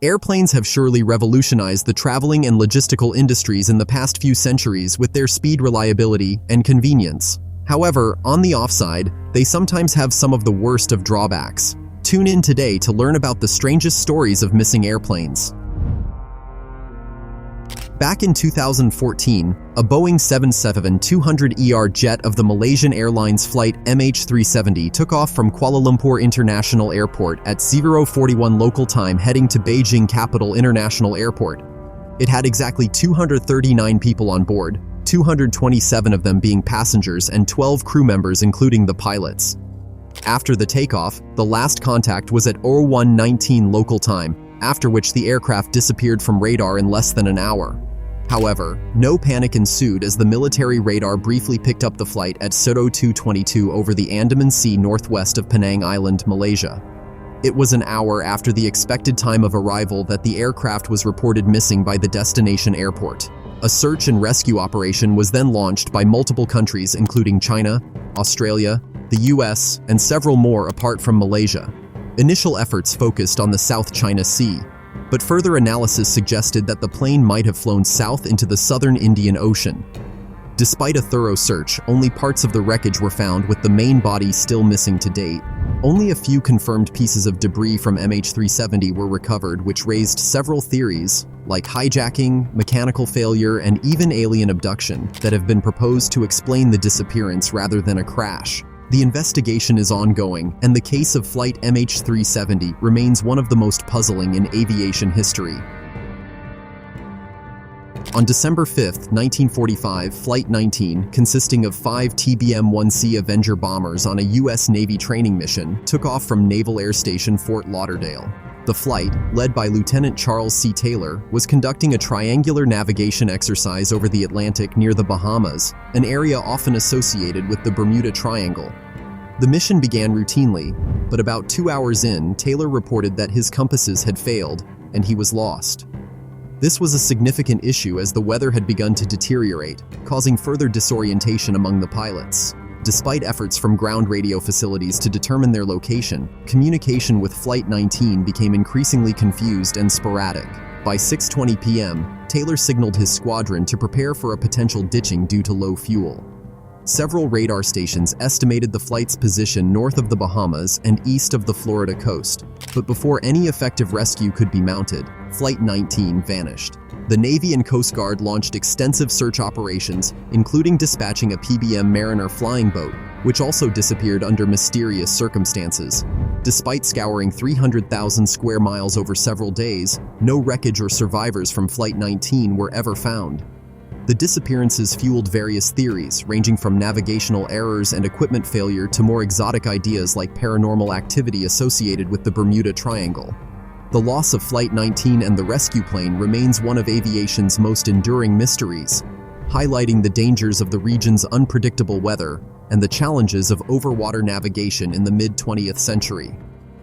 Airplanes have surely revolutionized the traveling and logistical industries in the past few centuries with their speed, reliability, and convenience. However, on the offside, they sometimes have some of the worst of drawbacks. Tune in today to learn about the strangest stories of missing airplanes. Back in 2014, a Boeing 777-200ER jet of the Malaysian Airlines Flight MH370 took off from Kuala Lumpur International Airport at 0:41 local time heading to Beijing Capital International Airport. It had exactly 239 people on board, 227 of them being passengers and 12 crew members including the pilots. After the takeoff, the last contact was at 01:19 local time, after which the aircraft disappeared from radar in less than an hour. However, no panic ensued as the military radar briefly picked up the flight at 02:22 over the Andaman Sea northwest of Penang Island, Malaysia. It was an hour after the expected time of arrival that the aircraft was reported missing by the destination airport. A search and rescue operation was then launched by multiple countries including China, Australia, the US, and several more apart from Malaysia. Initial efforts focused on the South China Sea, but further analysis suggested that the plane might have flown south into the southern Indian Ocean. Despite a thorough search, only parts of the wreckage were found, with the main body still missing to date. Only a few confirmed pieces of debris from MH370 were recovered, which raised several theories, like hijacking, mechanical failure, and even alien abduction, that have been proposed to explain the disappearance rather than a crash. The investigation is ongoing, and the case of Flight MH370 remains one of the most puzzling in aviation history. On December 5, 1945, Flight 19, consisting of 5 TBM-1C Avenger bombers on a U.S. Navy training mission, took off from Naval Air Station Fort Lauderdale. The flight, led by Lieutenant Charles C. Taylor, was conducting a triangular navigation exercise over the Atlantic near the Bahamas, an area often associated with the Bermuda Triangle. The mission began routinely, but about 2 hours in, Taylor reported that his compasses had failed, and he was lost. This was a significant issue as the weather had begun to deteriorate, causing further disorientation among the pilots. Despite efforts from ground radio facilities to determine their location, communication with Flight 19 became increasingly confused and sporadic. By 6:20 p.m., Taylor signaled his squadron to prepare for a potential ditching due to low fuel. Several radar stations estimated the flight's position north of the Bahamas and east of the Florida coast, but before any effective rescue could be mounted, Flight 19 vanished. The Navy and Coast Guard launched extensive search operations, including dispatching a PBM Mariner flying boat, which also disappeared under mysterious circumstances. Despite scouring 300,000 square miles over several days, no wreckage or survivors from Flight 19 were ever found. The disappearances fueled various theories, ranging from navigational errors and equipment failure to more exotic ideas like paranormal activity associated with the Bermuda Triangle. The loss of Flight 19 and the rescue plane remains one of aviation's most enduring mysteries, highlighting the dangers of the region's unpredictable weather and the challenges of overwater navigation in the mid-20th century.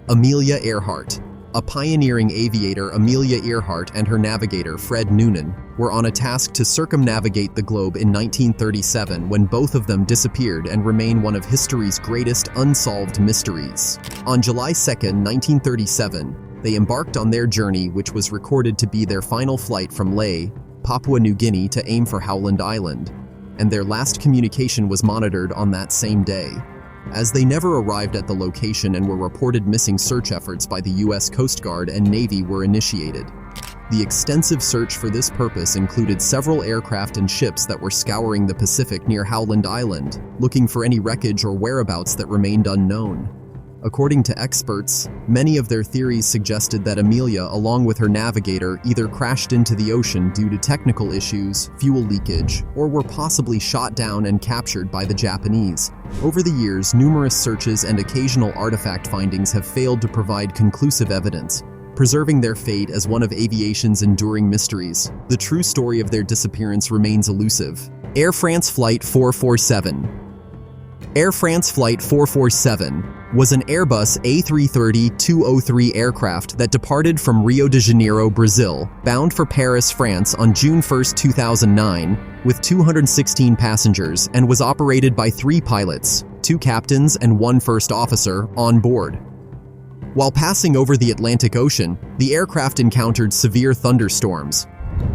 Amelia Earhart. A pioneering aviator, Amelia Earhart, and her navigator, Fred Noonan, were on a task to circumnavigate the globe in 1937 when both of them disappeared and remain one of history's greatest unsolved mysteries. On July 2, 1937, they embarked on their journey, which was recorded to be their final flight from Lae, Papua New Guinea, to aim for Howland Island, and their last communication was monitored on that same day. As they never arrived at the location and were reported missing, search efforts by the U.S. Coast Guard and Navy were initiated. The extensive search for this purpose included several aircraft and ships that were scouring the Pacific near Howland Island, looking for any wreckage or whereabouts that remained unknown. According to experts, many of their theories suggested that Amelia, along with her navigator, either crashed into the ocean due to technical issues, fuel leakage, or were possibly shot down and captured by the Japanese. Over the years, numerous searches and occasional artifact findings have failed to provide conclusive evidence, preserving their fate as one of aviation's enduring mysteries. The true story of their disappearance remains elusive. Air France Flight 447. Air France Flight 447 was an Airbus A330-203 aircraft that departed from Rio de Janeiro, Brazil, bound for Paris, France on June 1, 2009, with 216 passengers and was operated by 3 pilots, 2 captains and 1 first officer, on board. While passing over the Atlantic Ocean, the aircraft encountered severe thunderstorms.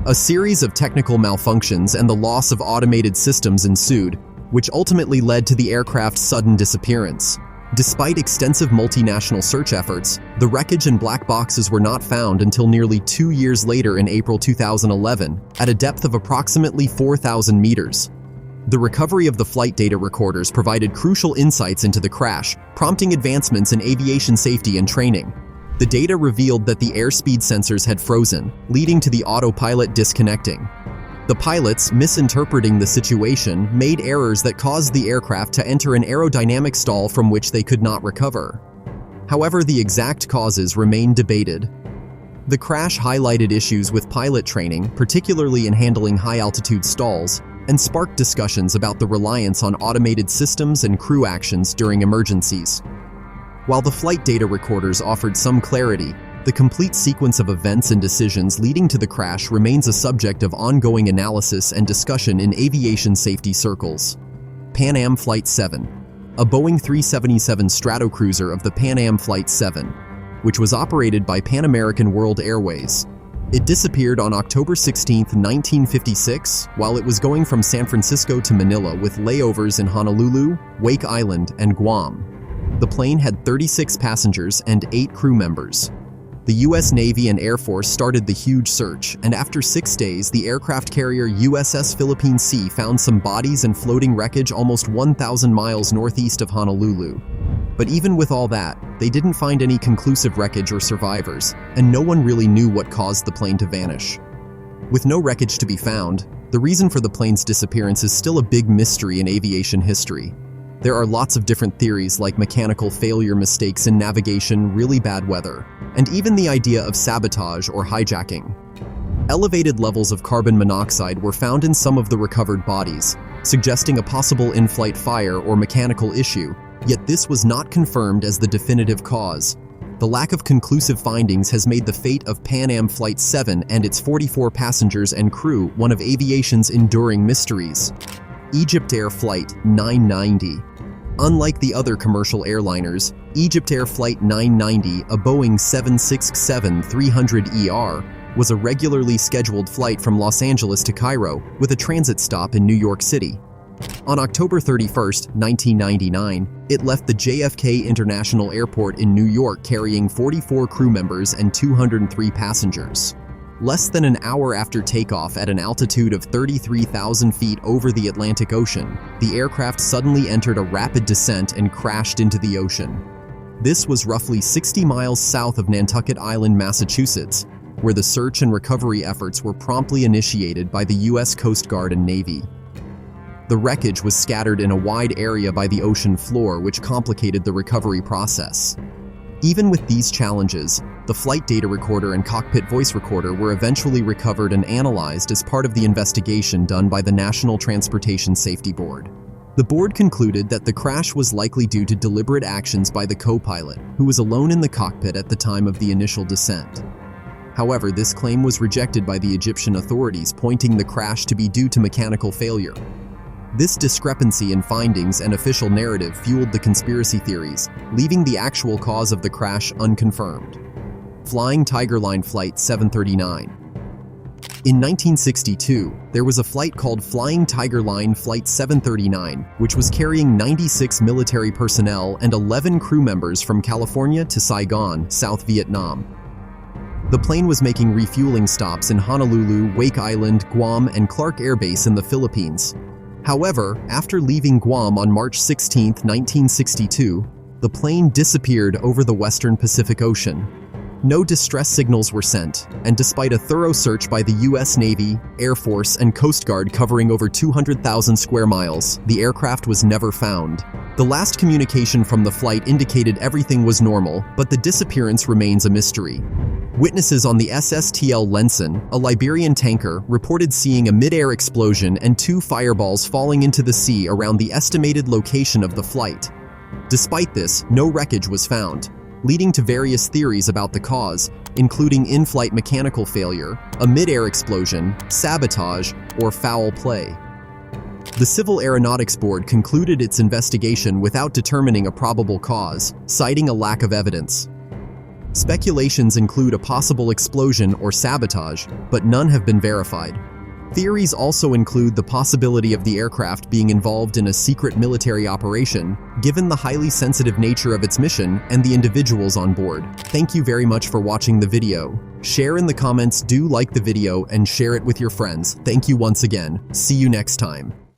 A series of technical malfunctions and the loss of automated systems ensued, which ultimately led to the aircraft's sudden disappearance. Despite extensive multinational search efforts, the wreckage and black boxes were not found until nearly 2 years later in April 2011, at a depth of approximately 4,000 meters. The recovery of the flight data recorders provided crucial insights into the crash, prompting advancements in aviation safety and training. The data revealed that the airspeed sensors had frozen, leading to the autopilot disconnecting. The pilots, misinterpreting the situation, made errors that caused the aircraft to enter an aerodynamic stall from which they could not recover. However, the exact causes remain debated. The crash highlighted issues with pilot training, particularly in handling high-altitude stalls, and sparked discussions about the reliance on automated systems and crew actions during emergencies. While the flight data recorders offered some clarity, the complete sequence of events and decisions leading to the crash remains a subject of ongoing analysis and discussion in aviation safety circles. Pan Am Flight 7, a Boeing 377 Stratocruiser of the Pan Am Flight 7, which was operated by Pan American World Airways. It disappeared on October 16, 1956, while it was going from San Francisco to Manila with layovers in Honolulu, Wake Island, and Guam. The plane had 36 passengers and 8 crew members. The U.S. Navy and Air Force started the huge search, and after 6 days, the aircraft carrier USS Philippine Sea found some bodies and floating wreckage almost 1,000 miles northeast of Honolulu. But even with all that, they didn't find any conclusive wreckage or survivors, and no one really knew what caused the plane to vanish. With no wreckage to be found, the reason for the plane's disappearance is still a big mystery in aviation history. There are lots of different theories like mechanical failure, mistakes in navigation, really bad weather, and even the idea of sabotage or hijacking. Elevated levels of carbon monoxide were found in some of the recovered bodies, suggesting a possible in-flight fire or mechanical issue, yet this was not confirmed as the definitive cause. The lack of conclusive findings has made the fate of Pan Am Flight 7 and its 44 passengers and crew one of aviation's enduring mysteries. Egyptair Flight 990. Unlike the other commercial airliners, Egyptair Flight 990, a Boeing 767-300ER, was a regularly scheduled flight from Los Angeles to Cairo, with a transit stop in New York City. On October 31, 1999, it left the JFK International Airport in New York carrying 44 crew members and 203 passengers. Less than an hour after takeoff at an altitude of 33,000 feet over the Atlantic Ocean, the aircraft suddenly entered a rapid descent and crashed into the ocean. This was roughly 60 miles south of Nantucket Island, Massachusetts, where the search and recovery efforts were promptly initiated by the U.S. Coast Guard and Navy. The wreckage was scattered in a wide area by the ocean floor, which complicated the recovery process. Even with these challenges, the flight data recorder and cockpit voice recorder were eventually recovered and analyzed as part of the investigation done by the National Transportation Safety Board. The board concluded that the crash was likely due to deliberate actions by the co-pilot, who was alone in the cockpit at the time of the initial descent. However, this claim was rejected by the Egyptian authorities, pointing the crash to be due to mechanical failure. This discrepancy in findings and official narrative fueled the conspiracy theories, leaving the actual cause of the crash unconfirmed. Flying Tiger Line Flight 739. In 1962, there was a flight called Flying Tiger Line Flight 739, which was carrying 96 military personnel and 11 crew members from California to Saigon, South Vietnam. The plane was making refueling stops in Honolulu, Wake Island, Guam, and Clark Air Base in the Philippines. However, after leaving Guam on March 16, 1962, the plane disappeared over the western Pacific Ocean. No distress signals were sent, and despite a thorough search by the U.S. Navy, Air Force, and Coast Guard covering over 200,000 square miles, the aircraft was never found. The last communication from the flight indicated everything was normal, but the disappearance remains a mystery. Witnesses on the SSTL Lenson, a Liberian tanker, reported seeing a mid-air explosion and 2 fireballs falling into the sea around the estimated location of the flight. Despite this, no wreckage was found, leading to various theories about the cause, including in-flight mechanical failure, a mid-air explosion, sabotage, or foul play. The Civil Aeronautics Board concluded its investigation without determining a probable cause, citing a lack of evidence. Speculations include a possible explosion or sabotage, but none have been verified. Theories also include the possibility of the aircraft being involved in a secret military operation, given the highly sensitive nature of its mission and the individuals on board. Thank you very much for watching the video. Share in the comments, do like the video, and share it with your friends. Thank you once again. See you next time.